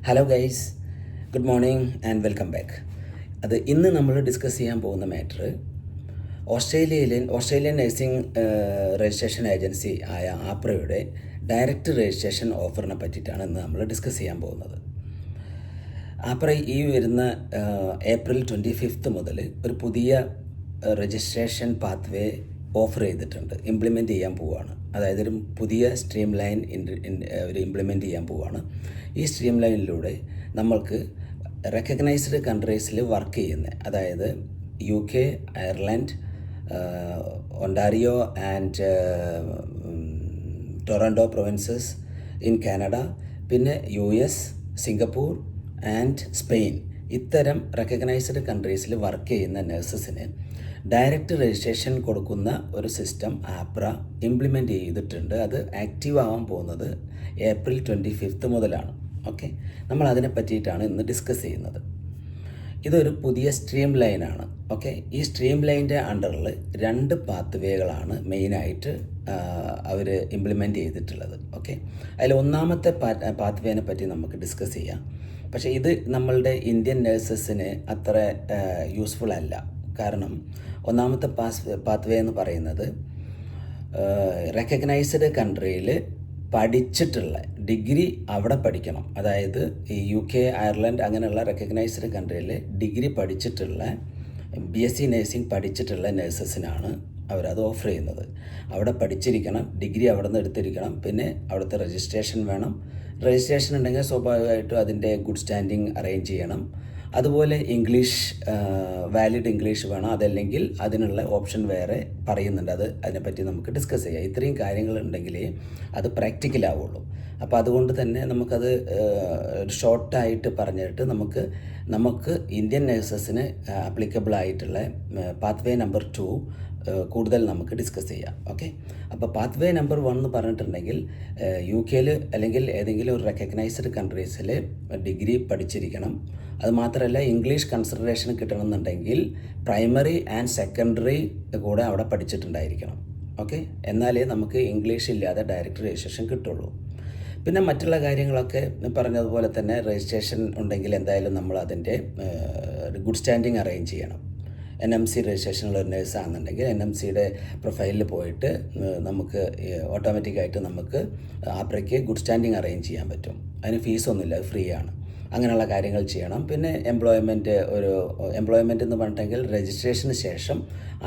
Hello guys, good morning and welcome back. ഇന്ന് നമ്മൾ discuss ചെയ്യാൻ പോകുന്ന matter Australian nursing registration agency ആയ ആപ്രയുടെ ഡയറക്റ്റ് രജിസ്ട്രേഷൻ ഓഫറിനെ പറ്റിയിട്ടാണ് ഇന്ന് നമ്മൾ ഡിസ്കസ് ചെയ്യാൻ പോകുന്നത്. ആപ്ര ഈ വരുന്ന ഏപ്രിൽ 25 മുതൽ ഒരു പുതിയ രജിസ്ട്രേഷൻ പാത്വേ ഓഫർ ചെയ്തിട്ടുണ്ട്, ഇംപ്ലിമെൻറ്റ് ചെയ്യാൻ പോവുകയാണ്. അതായത് ഒരു പുതിയ സ്ട്രീം ലൈൻ അവർ ഇംപ്ലിമെൻറ്റ് ചെയ്യാൻ പോവുകയാണ്. ഈ സ്ട്രീം ലൈനിലൂടെ നമ്മൾക്ക് റെക്കഗ്നൈസ്ഡ് കൺട്രീസിൽ വർക്ക് ചെയ്യുന്ന, അതായത് UK, Ireland, Ontario and Toronto provinces in Canada, പിന്നെ US, സിംഗപ്പൂർ ആൻഡ് സ്പെയിൻ, ഇത്തരം റെക്കഗ്നൈസ്ഡ് കൺട്രീസിൽ വർക്ക് ചെയ്യുന്ന നഴ്സസിന് ഡയറക്റ്റ് രജിസ്ട്രേഷൻ കൊടുക്കുന്ന ഒരു സിസ്റ്റം ആപ്ര ഇംപ്ലിമെൻറ്റ് ചെയ്തിട്ടുണ്ട്. അത് ആക്റ്റീവ് ആവാൻ പോകുന്നത് ഏപ്രിൽ 25 മുതലാണ്. ഓക്കെ, നമ്മൾ അതിനെ പറ്റിയിട്ടാണ് ഇന്ന് ഡിസ്കസ് ചെയ്യുന്നത്. ഇതൊരു പുതിയ സ്ട്രീം ലൈനാണ്. ഓക്കെ, ഈ സ്ട്രീം ലൈൻ്റെ അണ്ടറിൽ 2 പാത്വേകളാണ് മെയിനായിട്ട് അവർ ഇംപ്ലിമെൻറ്റ് ചെയ്തിട്ടുള്ളത്. ഓക്കെ, അതിൽ ഒന്നാമത്തെ പാത്വേനെ പറ്റി നമുക്ക് ഡിസ്കസ് ചെയ്യാം. പക്ഷേ ഇത് നമ്മളുടെ ഇന്ത്യൻ നഴ്സസിന് അത്ര യൂസ്ഫുൾ അല്ല. കാരണം ഒന്നാമത്തെ പാത്വേ എന്ന് പറയുന്നത് റെക്കഗ്നൈസ്ഡ് കൺട്രിയിൽ പഠിച്ചിട്ടുള്ള ഡിഗ്രി അവിടെ പഠിക്കണം. അതായത് ഈ UK, അയർലൻഡ് അങ്ങനെയുള്ള റെക്കഗ്നൈസ്ഡ് കൺട്രിയിൽ ഡിഗ്രി പഠിച്ചിട്ടുള്ള BSc നഴ്സിംഗ് പഠിച്ചിട്ടുള്ള നഴ്സസിനാണ് അവരത് ഓഫർ ചെയ്യുന്നത്. അവിടെ പഠിച്ചിരിക്കണം, ഡിഗ്രി അവിടെ നിന്ന് എടുത്തിരിക്കണം, പിന്നെ അവിടുത്തെ രജിസ്ട്രേഷൻ വേണം. രജിസ്ട്രേഷൻ ഉണ്ടെങ്കിൽ സ്വാഭാവികമായിട്ടും അതിൻ്റെ ഗുഡ് സ്റ്റാൻഡിങ് അറേഞ്ച് ചെയ്യണം. അതുപോലെ ഇംഗ്ലീഷ്, വാലിഡ് ഇംഗ്ലീഷ് വേണം. അതല്ലെങ്കിൽ അതിനുള്ള ഓപ്ഷൻ വേറെ പറയുന്നുണ്ട്. അതിനെപ്പറ്റി നമുക്ക് ഡിസ്കസ് ചെയ്യാം. ഇത്രയും കാര്യങ്ങൾ ഉണ്ടെങ്കിലേ അത് പ്രാക്ടിക്കലാവുള്ളൂ. അപ്പോൾ അതുകൊണ്ട് തന്നെ നമുക്കത് ഷോർട്ടായിട്ട് പറഞ്ഞിട്ട് നമുക്ക് ഇന്ത്യൻ നഴ്സസിന് ആപ്ലിക്കബിൾ ആയിട്ടുള്ള പാത്വേ നമ്പർ 2 കൂടുതൽ നമുക്ക് ഡിസ്കസ് ചെയ്യാം. ഓക്കെ, അപ്പോൾ പാത്വേ നമ്പർ 1 എന്ന് പറഞ്ഞിട്ടുണ്ടെങ്കിൽ UK അല്ലെങ്കിൽ ഏതെങ്കിലും ഒരു റെക്കഗ്നൈസ്ഡ് കൺട്രീസിൽ ഡിഗ്രി പഠിച്ചിരിക്കണം. അതുമാത്രമല്ല, ഇംഗ്ലീഷ് കൺസിഡറേഷൻ കിട്ടണമെന്നുണ്ടെങ്കിൽ പ്രൈമറി ആൻഡ് സെക്കൻഡറി കൂടെ അവിടെ പഠിച്ചിട്ടുണ്ടായിരിക്കണം. ഓക്കെ, എന്നാലേ നമുക്ക് ഇംഗ്ലീഷ് ഇല്ലാതെ ഡയറക്റ്റ് രജിസ്ട്രേഷൻ കിട്ടുള്ളൂ. പിന്നെ മറ്റുള്ള കാര്യങ്ങളൊക്കെ പറഞ്ഞതുപോലെ തന്നെ രജിസ്ട്രേഷൻ ഉണ്ടെങ്കിൽ എന്തായാലും നമ്മൾ അതിൻ്റെ ഗുഡ് സ്റ്റാൻഡിങ് അറേഞ്ച് ചെയ്യണം. NMC രജിസ്ട്രേഷനുള്ള ഒരു നേഴ്സ് ആണെന്നുണ്ടെങ്കിൽ NMCയുടെ പ്രൊഫൈലിൽ പോയിട്ട് നമുക്ക് ഓട്ടോമാറ്റിക്കായിട്ട് നമുക്ക് ആപ്രയ്ക്ക് ഗുഡ് സ്റ്റാൻഡിങ് അറേഞ്ച് ചെയ്യാൻ പറ്റും. അതിന് ഫീസൊന്നുമില്ല, അത് ഫ്രീ ആണ്. അങ്ങനെയുള്ള കാര്യങ്ങൾ ചെയ്യണം. പിന്നെ എംപ്ലോയ്മെൻറ്റ് എന്ന് പറഞ്ഞിട്ടെങ്കിൽ രജിസ്ട്രേഷന് ശേഷം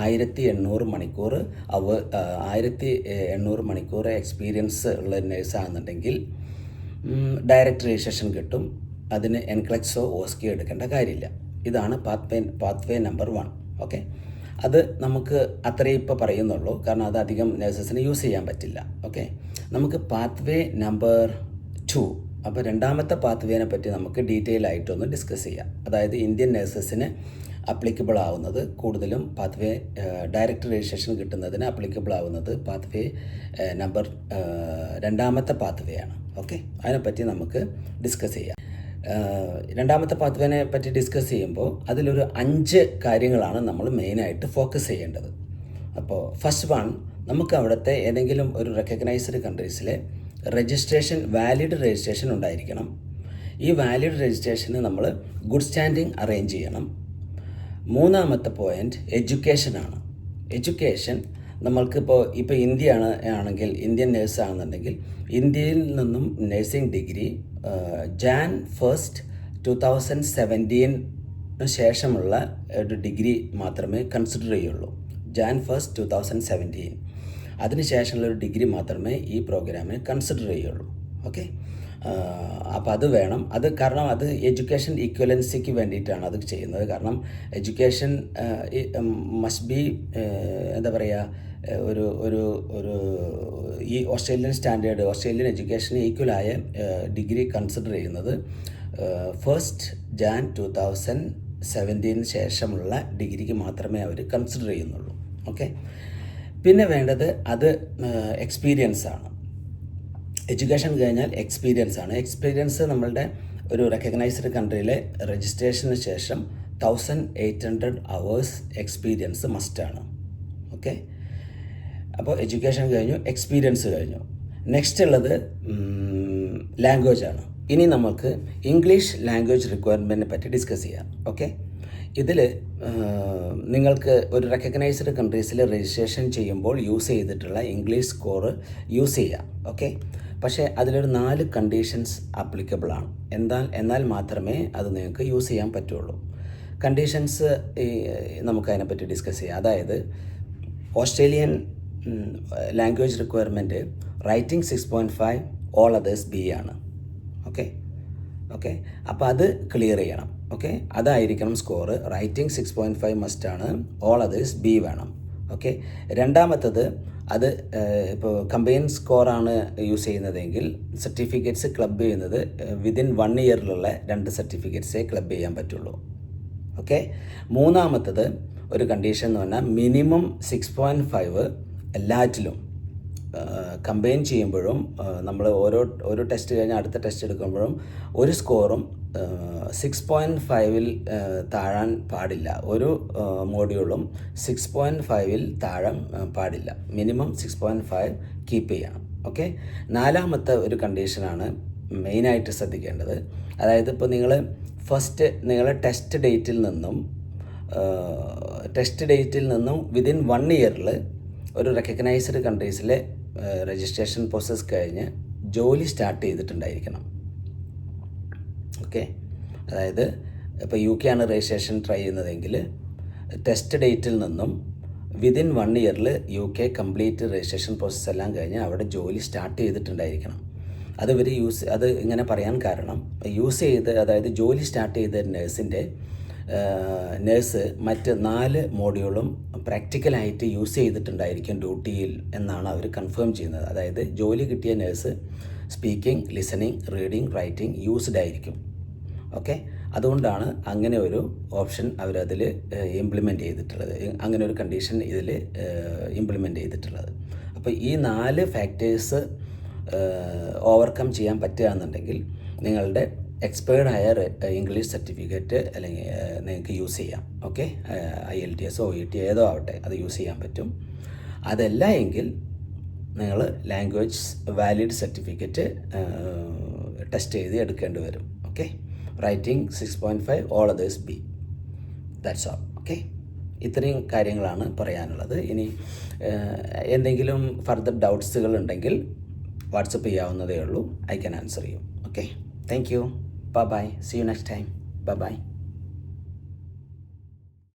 1800 മണിക്കൂർ 1800 മണിക്കൂർ എക്സ്പീരിയൻസ് ഉള്ള നേഴ്സാണെന്നുണ്ടെങ്കിൽ ഡയറക്റ്റ് രജിസ്ട്രേഷൻ കിട്ടും. അതിന് എൻക്ലക്സോ ഓസ്കിയോ എടുക്കേണ്ട കാര്യമില്ല. ഇതാണ് പാത്വേ നമ്പർ 1. ഓക്കെ, അത് നമുക്ക് അത്രയേ ഇപ്പോൾ പറയുന്നുള്ളൂ, കാരണം അത് അധികം നഴ്സസിന് യൂസ് ചെയ്യാൻ പറ്റില്ല. ഓക്കെ, നമുക്ക് പാത്വേ നമ്പർ 2, അപ്പോൾ രണ്ടാമത്തെ പാത്വേനെ പറ്റി നമുക്ക് ഡീറ്റെയിൽ ആയിട്ടൊന്ന് ഡിസ്കസ് ചെയ്യാം. അതായത് ഇന്ത്യൻ നഴ്സസിന് അപ്ലിക്കബിൾ ആവുന്നത് കൂടുതലും പാത്വേ ഡയറക്റ്റ് രജിസ്ട്രേഷൻ കിട്ടുന്നതിന് അപ്ലിക്കബിൾ ആവുന്നത് പാത്വേ നമ്പർ 2ാമത്തെ പാത്വേ ആണ്. ഓക്കെ, അതിനെപ്പറ്റി നമുക്ക് ഡിസ്കസ് ചെയ്യാം. രണ്ടാമത്തെ പാത്വേനെ പറ്റി ഡിസ്കസ് ചെയ്യുമ്പോൾ അതിലൊരു 5 കാര്യങ്ങളാണ് നമ്മൾ മെയിനായിട്ട് ഫോക്കസ് ചെയ്യേണ്ടത്. അപ്പോൾ ഫസ്റ്റ് വൺ, നമുക്ക് അവിടുത്തെ ഏതെങ്കിലും ഒരു റെക്കഗ്നൈസ്ഡ് കൺട്രീസിലെ രജിസ്ട്രേഷൻ, വാലിഡ് രജിസ്ട്രേഷൻ ഉണ്ടായിരിക്കണം. ഈ വാലിഡ് രജിസ്ട്രേഷന് നമ്മൾ ഗുഡ് സ്റ്റാൻഡിങ് അറേഞ്ച് ചെയ്യണം. 3ാമത്തെ പോയിൻറ്റ് എഡ്യൂക്കേഷനാണ്. എഡ്യൂക്കേഷൻ നമ്മൾക്കിപ്പോൾ ഇന്ത്യ ആണെങ്കിൽ, ഇന്ത്യൻ നേഴ്സ് ആണെന്നുണ്ടെങ്കിൽ ഇന്ത്യയിൽ നിന്നും നഴ്സിംഗ് ഡിഗ്രി Jan 1, 2017 ശേഷമുള്ള ഒരു ഡിഗ്രി മാത്രമേ കൺസിഡർ ചെയ്യുള്ളൂ. Jan 1, 2017 അതിനുശേഷമുള്ള ഒരു ഡിഗ്രി മാത്രമേ ഈ പ്രോഗ്രാമിന് കൺസിഡർ ചെയ്യുള്ളൂ. ഓക്കെ, അപ്പോൾ അത് വേണം. കാരണം അത് എഡ്യൂക്കേഷൻ ഈക്വലൻസിക്ക് വേണ്ടിയിട്ടാണ് അത് ചെയ്യുന്നത്. കാരണം എഡ്യൂക്കേഷൻ മസ്റ്റ് ബി, എന്താ പറയുക, ഒരു ഈ ഓസ്ട്രേലിയൻ സ്റ്റാൻഡേർഡ്, ഓസ്ട്രേലിയൻ എഡ്യൂക്കേഷന് ഈക്വലായ ഡിഗ്രി കൺസിഡർ ചെയ്യുന്നത് 1 Jan 2017 ശേഷമുള്ള ഡിഗ്രിക്ക് മാത്രമേ അവർ കൺസിഡർ ചെയ്യുന്നുള്ളൂ. ഓക്കെ, പിന്നെ വേണ്ടത് അത് എക്സ്പീരിയൻസ് ആണ്. എഡ്യൂക്കേഷൻ കഴിഞ്ഞാൽ എക്സ്പീരിയൻസ് ആണ്. എക്സ്പീരിയൻസ് നമ്മളുടെ ഒരു റെക്കഗ്നൈസ്ഡ് കൺട്രിയിലെ രജിസ്ട്രേഷന് ശേഷം 1800 hours എക്സ്പീരിയൻസ് മസ്റ്റാണ്. ഓക്കെ, അപ്പോൾ എഡ്യൂക്കേഷൻ കഴിഞ്ഞു, എക്സ്പീരിയൻസ് കഴിഞ്ഞു. നെക്സ്റ്റ് ഉള്ളത് ലാംഗ്വേജ് ആണ്. ഇനി നമുക്ക് ഇംഗ്ലീഷ് ലാംഗ്വേജ് റിക്വയർമെൻറ്റിനെ പറ്റി ഡിസ്കസ് ചെയ്യാം. ഓക്കെ, ഇതിൽ നിങ്ങൾക്ക് ഒരു റെക്കഗ്നൈസ്ഡ് കൺട്രീസിൽ രജിസ്ട്രേഷൻ ചെയ്യുമ്പോൾ യൂസ് ചെയ്തിട്ടുള്ള ഇംഗ്ലീഷ് സ്കോർ യൂസ് ചെയ്യാം. ഓക്കെ, പക്ഷേ അതിലൊരു 4 കണ്ടീഷൻസ് ആപ്ലിക്കബിൾ ആണ്. എന്നാൽ മാത്രമേ അത് നിങ്ങൾക്ക് യൂസ് ചെയ്യാൻ പറ്റുള്ളൂ. കണ്ടീഷൻസ് നമുക്കതിനെപ്പറ്റി ഡിസ്കസ് ചെയ്യാം. അതായത് Australian language requirement writing 6.5, all others B ആണ്. ഓക്കെ, അപ്പോൾ അത് ക്ലിയർ ചെയ്യണം. ഓക്കെ, അതായിരിക്കണം സ്കോർ. റൈറ്റിംഗ് 6.5 മസ്റ്റാണ്, ഓൾ അതേഴ്സ് ബി വേണം. ഓക്കെ, രണ്ടാമത്തത് അത് ഇപ്പോൾ കമ്പൈൻ സ്കോറാണ് യൂസ് ചെയ്യുന്നതെങ്കിൽ സർട്ടിഫിക്കറ്റ്സ് ക്ലബ് ചെയ്യുന്നത് വിതിൻ 1 ഇയറിലുള്ള 2 സർട്ടിഫിക്കറ്റ്സേ ക്ലബ് ചെയ്യാൻ പറ്റുള്ളൂ. ഓക്കെ, മൂന്നാമത്തത് ഒരു കണ്ടീഷൻ എന്ന് പറഞ്ഞാൽ മിനിമം 6.5 എല്ലാറ്റിലും കമ്പൈൻ ചെയ്യുമ്പോഴും നമ്മൾ ഓരോ ടെസ്റ്റ് കഴിഞ്ഞ് അടുത്ത ടെസ്റ്റ് എടുക്കുമ്പോഴും ഒരു സ്കോറും 6.5-ൽ താഴാൻ പാടില്ല. ഒരു മോഡ്യൂളും 6.5-ൽ താഴാൻ പാടില്ല. മിനിമം 6.5 കീപ്പ് ചെയ്യണം. ഓക്കെ, നാലാമത്തെ ഒരു കണ്ടീഷനാണ് മെയിനായിട്ട് ശ്രദ്ധിക്കേണ്ടത്. അതായത് ഇപ്പോൾ നിങ്ങളെ ടെസ്റ്റ് ഡേറ്റിൽ നിന്നും വിതിൻ 1 ഇയറിൽ ഒരു റെക്കഗ്നൈസ്ഡ് കൺട്രീസിലെ രജിസ്ട്രേഷൻ പ്രോസസ്സ് കഴിഞ്ഞ് ജോലി സ്റ്റാർട്ട് ചെയ്തിട്ടുണ്ടായിരിക്കണം. ഓക്കെ, അതായത് ഇപ്പോൾ UK ആണ് രജിസ്ട്രേഷൻ ട്രൈ ചെയ്യുന്നതെങ്കിൽ ടെസ്റ്റ് ഡേറ്റിൽ നിന്നും വിതിൻ 1 ഇയറിൽ UK കംപ്ലീറ്റ് രജിസ്ട്രേഷൻ പ്രോസസ്സ് എല്ലാം കഴിഞ്ഞ് അവിടെ ജോലി സ്റ്റാർട്ട് ചെയ്തിട്ടുണ്ടായിരിക്കണം. അത് ഇങ്ങനെ പറയാൻ കാരണം അതായത് ജോലി സ്റ്റാർട്ട് ചെയ്ത നേഴ്സ് മറ്റ് 4 മോഡ്യൂളും പ്രാക്ടിക്കലായിട്ട് യൂസ് ചെയ്തിട്ടുണ്ടായിരിക്കും ഡ്യൂട്ടിയിൽ എന്നാണ് അവർ കൺഫേം ചെയ്യുന്നത്. അതായത് ജോലി കിട്ടിയ nurse speaking, listening, reading, writing used ആയിരിക്കും. ഓക്കെ, അതുകൊണ്ടാണ് അങ്ങനെ ഒരു ഓപ്ഷൻ അവരതിൽ ഇംപ്ലിമെൻ്റ് ചെയ്തിട്ടുള്ളത്, അങ്ങനെ ഒരു കണ്ടീഷൻ ഇതിൽ ഇംപ്ലിമെൻ്റ് ചെയ്തിട്ടുള്ളത്. അപ്പോൾ ഈ 4 ഫാക്ടേഴ്സ് ഓവർകം ചെയ്യാൻ പറ്റുകയാണെന്നുണ്ടെങ്കിൽ നിങ്ങളുടെ എക്സ്പയർഡ് ആയ ഇംഗ്ലീഷ് സർട്ടിഫിക്കറ്റ് അല്ലെങ്കിൽ നിങ്ങൾക്ക് യൂസ് ചെയ്യാം. ഓക്കെ, IELTS OET ഏതോ ആവട്ടെ, അത് യൂസ് ചെയ്യാൻ പറ്റും. അതല്ല എങ്കിൽ നിങ്ങൾ ലാംഗ്വേജ് വാലിഡ് സർട്ടിഫിക്കറ്റ് ടെസ്റ്റ് ചെയ്ത് എടുക്കേണ്ടി വരും. Okay, writing 6.5, all others B. That's all. Okay, ഇത്രയും കാര്യങ്ങളാണ് പറയാനുള്ളത്. ഇനി എന്തെങ്കിലും ഫർദർ ഡൗട്ട്സുകൾ ഉണ്ടെങ്കിൽ വാട്സപ്പ് ചെയ്യാവുന്നതേ ഉള്ളൂ. I can answer you. Okay, thank you. Bye-bye. See you next time. Bye-bye.